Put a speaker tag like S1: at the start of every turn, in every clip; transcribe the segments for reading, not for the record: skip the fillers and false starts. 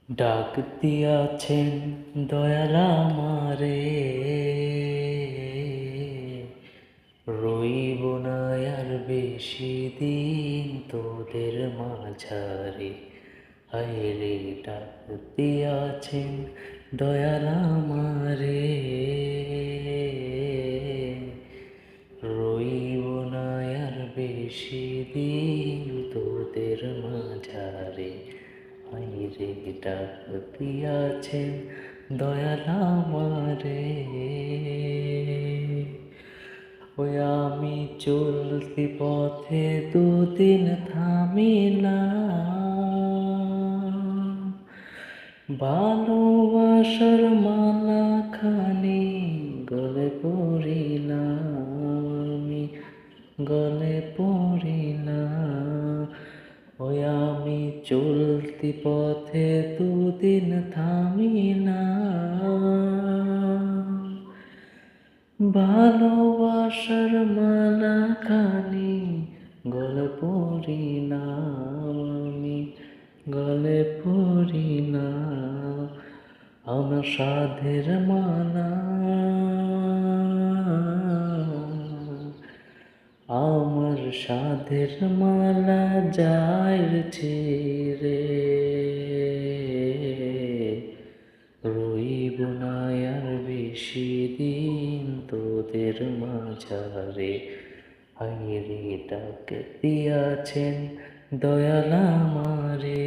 S1: ডাক দিয়াছেন দয়াল আমারে, রইব না আর বেশি দিন তোদের মাঝারে। হায়রে ডাক দিয়াছেন দয়াল আমারে, রইব না আর বেশি দিন তোদের মাঝারে। হায়রে ডাক দিয়াছেন দয়াল আমারে, ওই আমি চলতি পথে দুদিন থামি না, ভালোবাসার মালা খানি গলে পড়িলাম আমি, গলে পড়িলাম। ওই আমি চলতি পথে দুদিন থামি না, ভালোবাসার মালা খানি গলে পড়িলাম আমি, গলে পড়িলাম। আমার সাধের মালা, আমার সাধের মালা যায় ছিঁড়ে, রইব না আর বেশি দিন তোদের মাঝারে। হায়রে ডাক দিয়াছেন দয়াল আমারে,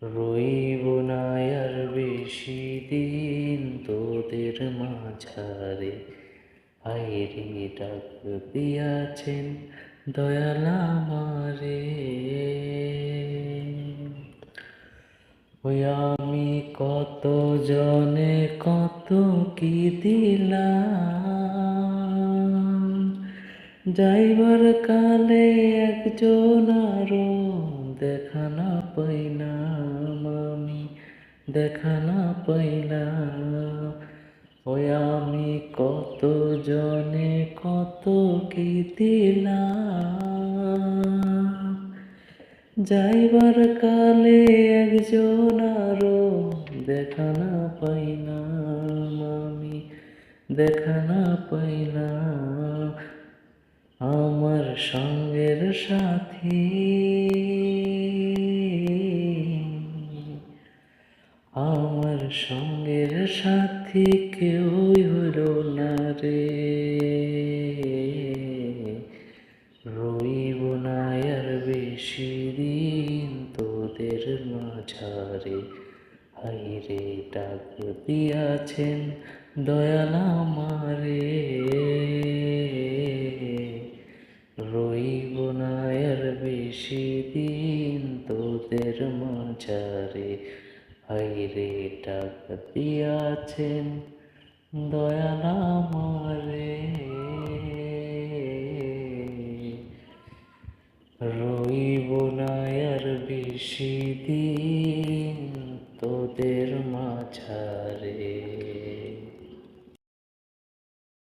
S1: রইব না আর বেশি দিন তোদের মাঝারে। হায়রে ডাক দিয়াছেন দয়াল আমারে। ওই আমি কত জনে কত কি দিলাম, যাইবার কালে একজন আরো দেখা না পাইলাম আমি, দেখা না পাইলাম। ওই আমি কত জনে কত কি দিলাম, যাইবার কালে একজন আরো দেখা না পাইলাম আমি, দেখা না পাইলাম। আমার সঙ্গের সাথী, আমার সঙ্গের সাথী কেউই হইল না রে, রইব না আর বেশি দিন তোদের মাঝারে। হায়রে ডাক দিয়াছেন দয়াল আমারে, রইব না আর বেশি দিন তোদের মাঝারে। হায়রে ডাক দিয়াছেন দয়াল আমারে, রইব না আর বেশি দিন তোদের মাঝারে।